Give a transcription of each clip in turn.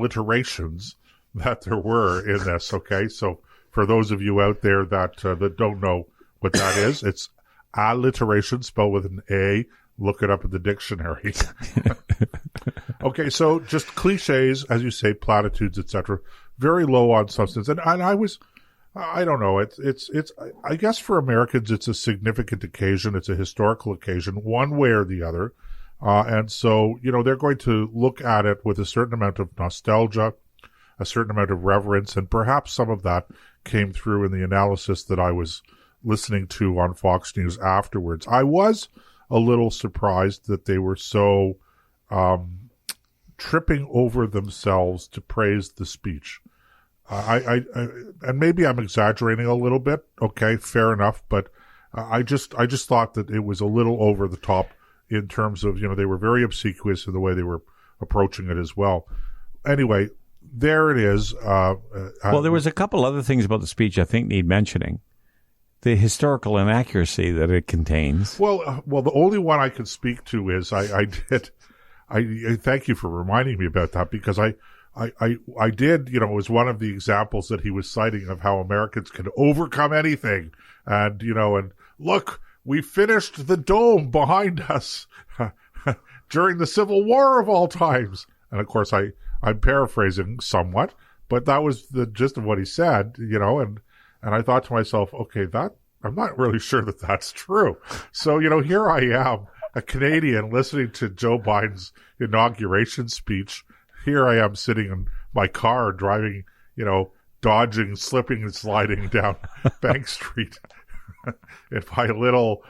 alliterations that there were in this. Okay, so for those of you out there that don't know what that is, it's alliteration spelled with an A. Look it up in the dictionary. Okay, so just cliches, as you say, platitudes, etc. Very low on substance, and I don't know. It's. I guess for Americans, it's a significant occasion. It's a historical occasion, one way or the other, and so they're going to look at it with a certain amount of nostalgia, a certain amount of reverence, and perhaps some of that came through in the analysis that I was listening to on Fox News afterwards. I was a little surprised that they were so tripping over themselves to praise the speech. I and maybe I'm exaggerating a little bit. Okay, fair enough. But I just thought that it was a little over the top in terms of, they were very obsequious in the way they were approaching it as well. Anyway, there it is. Well, there was a couple other things about the speech I think need mentioning. The historical inaccuracy that it contains. Well, the only one I can speak to is I thank you for reminding me about that, because I did, it was one of the examples that he was citing of how Americans can overcome anything. And, and look, we finished the dome behind us during the Civil War of all times. And of course, I'm paraphrasing somewhat, but that was the gist of what he said, and I thought to myself, okay, I'm not really sure that that's true. So, here I am, a Canadian, listening to Joe Biden's inauguration speech. Here I am sitting in my car driving, dodging, slipping and sliding down Bank Street in my little,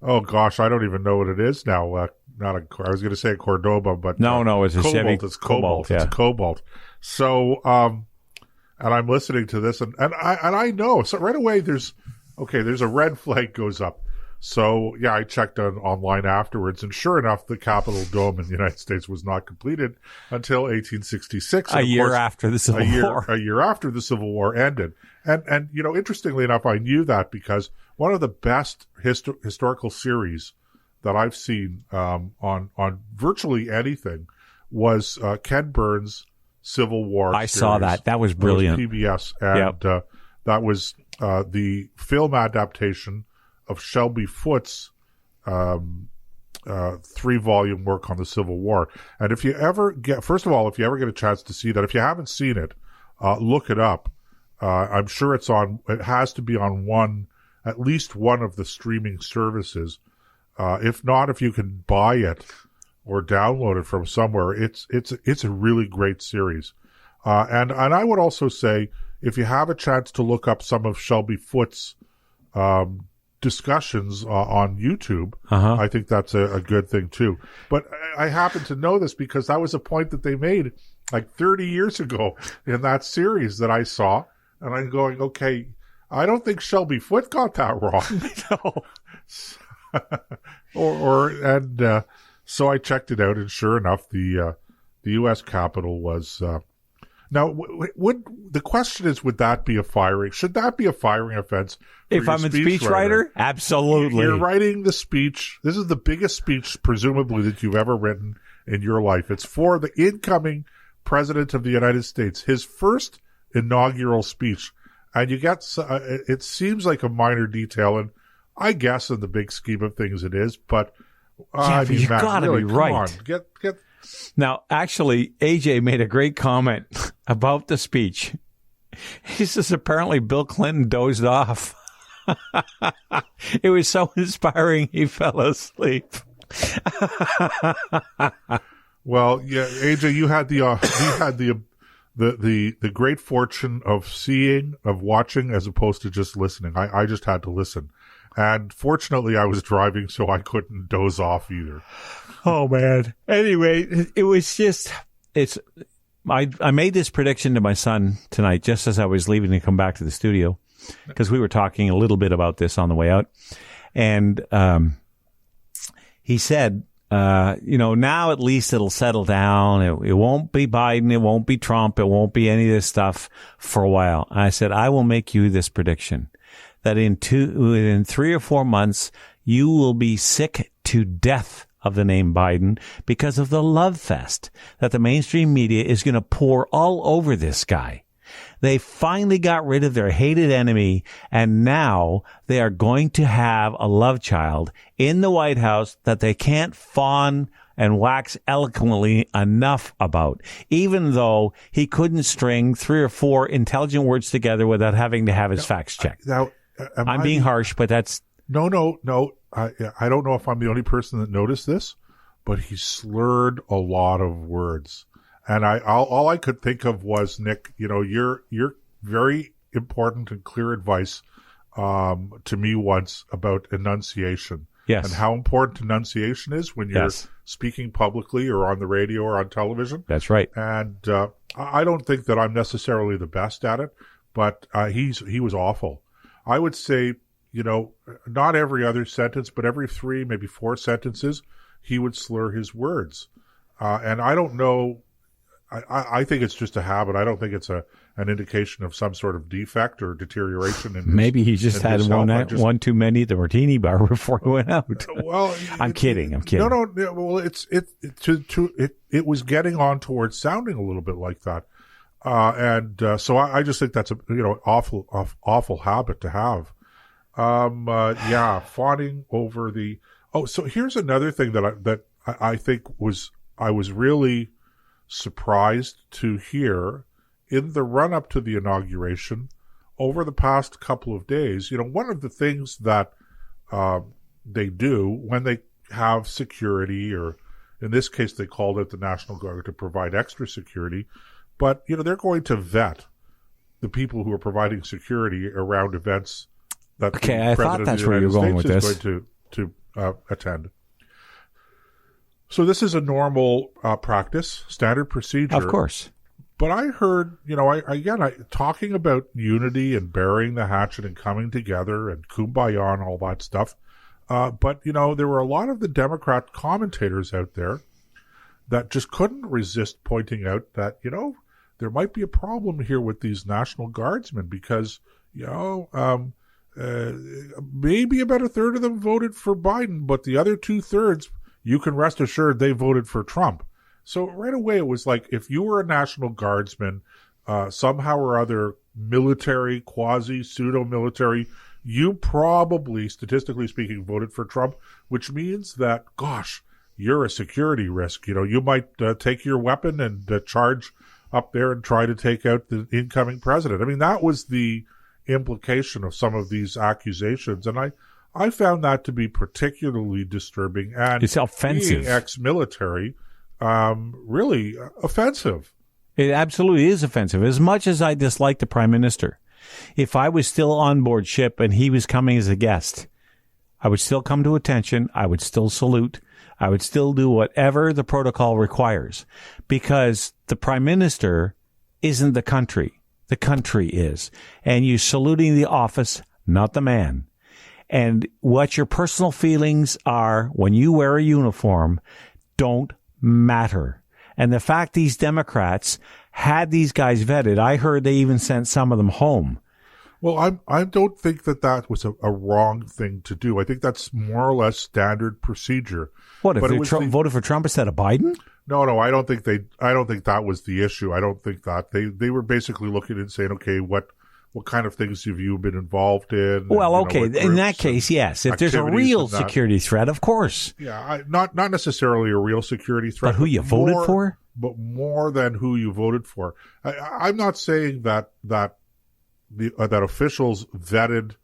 oh gosh, I don't even know what it is now. I was going to say a Cordoba, but no, it's a Cobalt. Chevy It's Cobalt. Yeah. It's a Cobalt. So, and I'm listening to this, and I know. So right away, there's a red flag goes up. So yeah, I checked online afterwards, and sure enough, the Capitol Dome in the United States was not completed until 1866. A year after the Civil War. A year after the Civil War ended. And interestingly enough, I knew that because one of the best historical series that I've seen on virtually anything was Ken Burns' Civil War I series. saw that. That was brilliant. PBS. And that was the film adaptation of Shelby Foote's 3-volume work on the Civil War. And if you ever get a chance to see that, if you haven't seen it, look it up. I'm sure it has to be on at least one of the streaming services. If not, if you can buy it or download it from somewhere, it's a really great series. And I would also say, if you have a chance to look up some of Shelby Foote's discussions on YouTube, I think that's a good thing too. But I happen to know this because that was a point that they made like 30 years ago in that series that I saw. And I'm going, okay, I don't think Shelby Foote got that wrong. No. So I checked it out, and sure enough, the U.S. Capitol was. Now, the question is, would that be a firing? Should that be a firing offense? If I'm a speechwriter, absolutely. You're writing the speech. This is the biggest speech, presumably, that you've ever written in your life. It's for the incoming president of the United States, his first inaugural speech, and you get. It seems like a minor detail, and I guess in the big scheme of things, it is. But you got to be right. On, get. Now, actually, AJ made a great comment about the speech. He says apparently Bill Clinton dozed off. It was so inspiring he fell asleep. Well, yeah, AJ, you had the great fortune of watching as opposed to just listening. I just had to listen. And fortunately, I was driving, so I couldn't doze off either. Oh, man. Anyway, it was just, I made this prediction to my son tonight, just as I was leaving to come back to the studio, because we were talking a little bit about this on the way out. And he said, now at least it'll settle down. It won't be Biden. It won't be Trump. It won't be any of this stuff for a while. And I said, I will make you this prediction, that within 3 or 4 months, you will be sick to death of the name Biden because of the love fest that the mainstream media is going to pour all over this guy. They finally got rid of their hated enemy, and now they are going to have a love child in the White House that they can't fawn and wax eloquently enough about, even though he couldn't string 3 or 4 intelligent words together without having to have his facts checked. Now, I'm being harsh, but that's... No. I don't know if I'm the only person that noticed this, but he slurred a lot of words. And all I could think of was, Nick, your very important and clear advice to me once about enunciation. Yes. And how important enunciation is when you're speaking publicly or on the radio or on television. That's right. And I don't think that I'm necessarily the best at it, but he was awful. I would say, not every other sentence, but every 3, maybe 4 sentences, he would slur his words. And I don't know. I think it's just a habit. I don't think it's an indication of some sort of defect or deteration. Maybe he just had one too many at the martini bar before he went out. Well, I'm kidding. No. Well, it was getting on towards sounding a little bit like that, so I just think that's awful habit to have. Fawning over the. Oh, so here's another thing that I think I was really surprised to hear in the run-up to the inauguration over the past couple of days. One of the things that they do when they have security, or in this case they called it the National Guard to provide extra security, but they're going to vet the people who are providing security around events that I thought that's where you're going with this. Is going to attend. So this is a normal practice, standard procedure. Of course. But I heard, talking about unity and burying the hatchet and coming together and kumbaya and all that stuff. But there were a lot of the Democrat commentators out there that just couldn't resist pointing out that, there might be a problem here with these National Guardsmen because, maybe about a third of them voted for Biden, but the other 2/3, you can rest assured they voted for Trump. So right away it was like, if you were a National Guardsman, somehow or other military, pseudo-military, you probably, statistically speaking, voted for Trump, which means that, gosh, you're a security risk. You might take your weapon and charge up there and try to take out the incoming president. I mean, that was the implication of some of these accusations, and I found that to be particularly disturbing, and it's offensive. Being ex-military, really offensive. It absolutely is offensive. As much as I dislike the Prime Minister, if I was still on board ship and he was coming as a guest, I would still come to attention. I would still salute. I would still do whatever the protocol requires, because the Prime Minister isn't the country. The country is. And you're saluting the office, not the man. And what your personal feelings are when you wear a uniform don't matter. And the fact these Democrats had these guys vetted, I heard they even sent some of them home. Well, I don't think that was a wrong thing to do. I think that's more or less standard procedure. What, if they voted for Trump instead of Biden? No, I don't think that was the issue. I don't think that. They were basically looking and saying, okay, what kind of things have you been involved in? Well, okay, in that case, yes. If there's a real security threat, of course. Yeah, not necessarily a real security threat. But who you voted for? But more than who you voted for. I'm not saying that officials vetted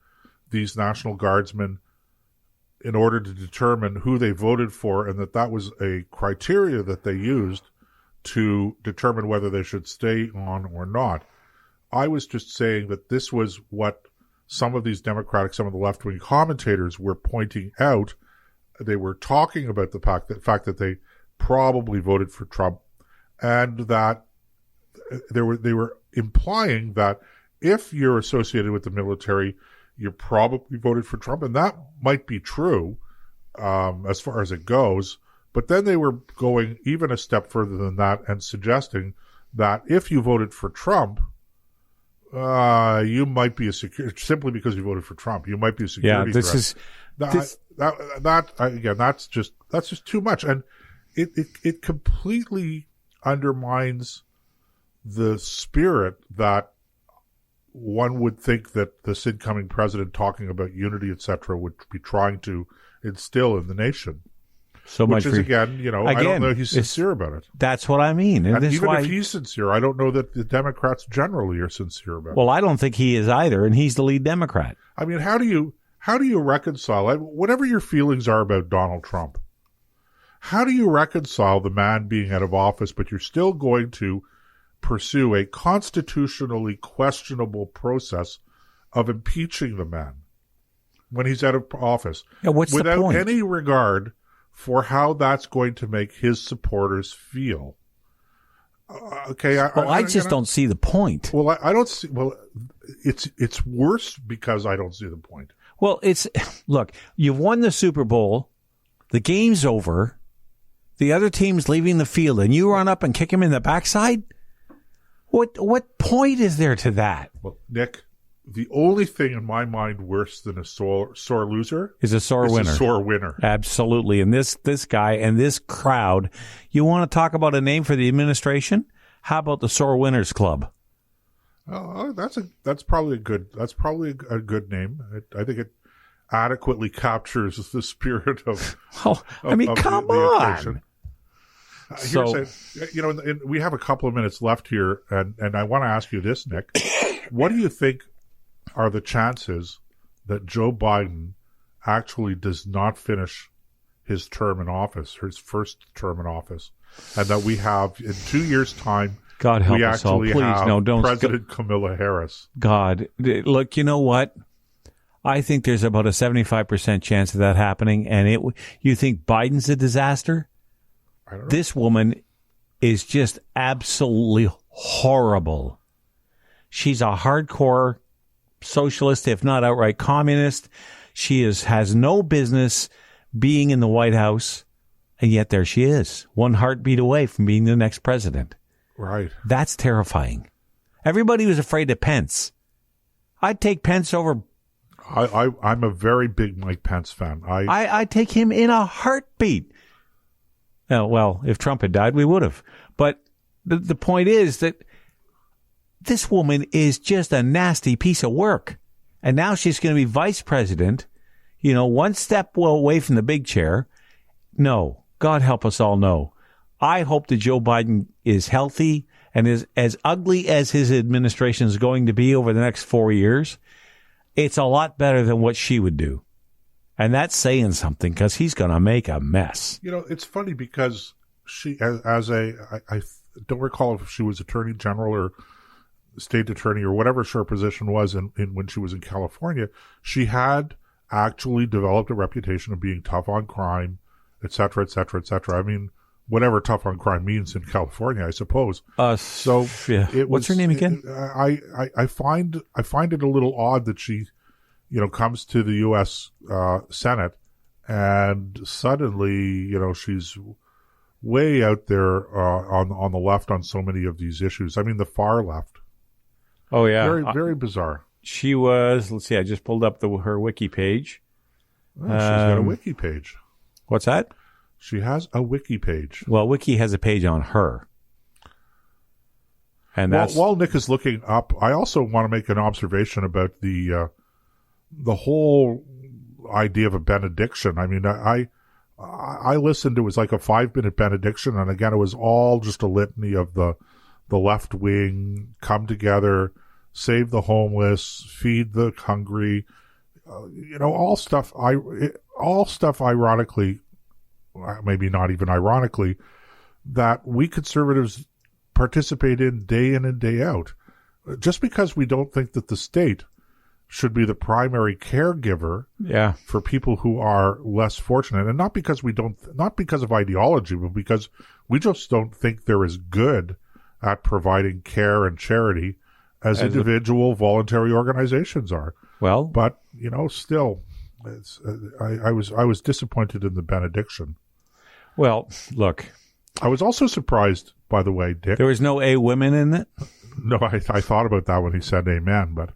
these National Guardsmen in order to determine who they voted for, and that was a criteria that they used to determine whether they should stay on or not. I was just saying that this was what some of these some of the left-wing commentators were pointing out. They were talking about the fact that they probably voted for Trump, and that they were implying that if you're associated with the military, you probably voted for Trump, and that might be true as far as it goes. But then they were going even a step further than that and suggesting that if you voted for Trump, You might be a security, simply because you voted for Trump. You might be a security threat. Again, that's just too much, and it completely undermines the spirit that one would think that this incoming president, talking about unity, etc., would be trying to instill in the nation. Which is, again, I don't know if he's sincere about it. That's what I mean. And even if he's sincere, I don't know that the Democrats generally are sincere about it. Well, I don't think he is either, and he's the lead Democrat. I mean, how do you reconcile, whatever your feelings are about Donald Trump, how do you reconcile the man being out of office, but you're still going to pursue a constitutionally questionable process of impeaching the man when he's out of office? Yeah, what's the point? Without any regard for how that's going to make his supporters feel. I just don't see the point. Well, I don't see. Well, it's worse because I don't see the point. Well, look, you've won the Super Bowl, the game's over, the other team's leaving the field, and you run up and kick him in the backside? What point is there to that? Well, Nick, the only thing in my mind worse than a sore loser is a sore winner. A sore winner. Absolutely. And this guy and this crowd, you want to talk about a name for the administration? How about the Sore Winners Club? Oh, that's probably a good name. I think it adequately captures the spirit of. Come on. We have a couple of minutes left here, and I want to ask you this, Nick. What do you think are the chances that Joe Biden actually does not finish his term in office, his first term in office, and that we have in 2 years' time, God help us all. Please, don't. President Kamala Harris. God, look, you know what? I think there's about a 75% chance of that happening, and you think Biden's a disaster? I don't know. This woman is just absolutely horrible. She's a hardcore socialist, if not outright communist. She has no business being in the White House, and yet there she is, one heartbeat away from being the next president. Right. That's terrifying. Everybody was afraid of Pence. I'd take Pence over. I'm a very big Mike Pence fan. I'd take him in a heartbeat. Well, if Trump had died, we would have. But the point is that this woman is just a nasty piece of work. And now she's going to be vice president, one step away from the big chair. No, God help us all, no. I hope that Joe Biden is healthy and is as ugly as his administration is going to be over the next 4 years. It's a lot better than what she would do. And that's saying something because he's going to make a mess. It's funny because she, I don't recall if she was attorney general or state attorney or whatever her position was in when she was in California, she had actually developed a reputation of being tough on crime, et cetera, et cetera, et cetera. I mean, whatever tough on crime means in California, I suppose. Yeah. What's her name again? I find it a little odd that she, comes to the U.S. Senate and suddenly, she's way out there on the left on so many of these issues. I mean, the far left. Oh yeah, very very bizarre. She was. Let's see. I just pulled up her wiki page. Oh, she's got a wiki page. What's that? She has a wiki page. Well, Wiki has a page on her. And while Nick is looking up, I also want to make an observation about the whole idea of a benediction. I mean, I listened. It was like a 5-minute benediction, and again, it was all just a litany of the left wing, come together, save the homeless, feed the hungry, all stuff. Ironically, maybe not even ironically, that we conservatives participate in and day out. Just because we don't think that the state should be the primary caregiver for people who are less fortunate, and not because of ideology, but because we just don't think they're as good at providing care and charity as individual voluntary organizations are. Well, but still, I was disappointed in the benediction. Well, look, I was also surprised, by the way, Dick. There was no women in it? No, I thought about that when he said amen, but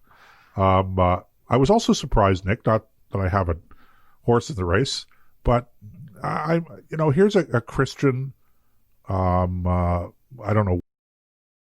I was also surprised, Nick, not that I have a horse in the race, but here's a Christian, I don't know